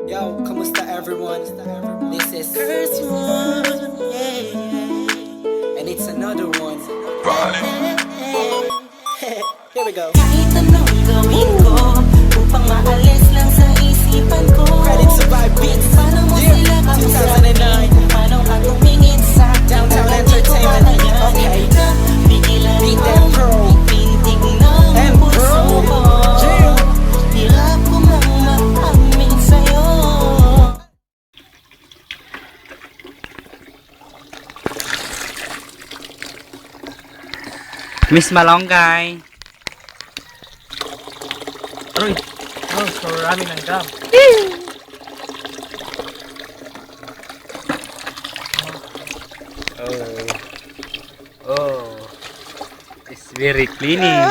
Yo, kamusta everyone? This is first one, yeah. And it's another one. Here we go. Kahit anong gawin ko upang maalis lang sa isipan ko. Credit to Vibe Beats. Paano mo sila kamusahin? Paano ka tumingin sa Downtown Entertainment. Okay. Pigilan Beat mo them pro. pintig ng puso ko. Hirap ko mang maamin sa'yo. Miss Malonggay. Aroy! Oh, so rami ng dam. Oh. Oh. It's very cleaning.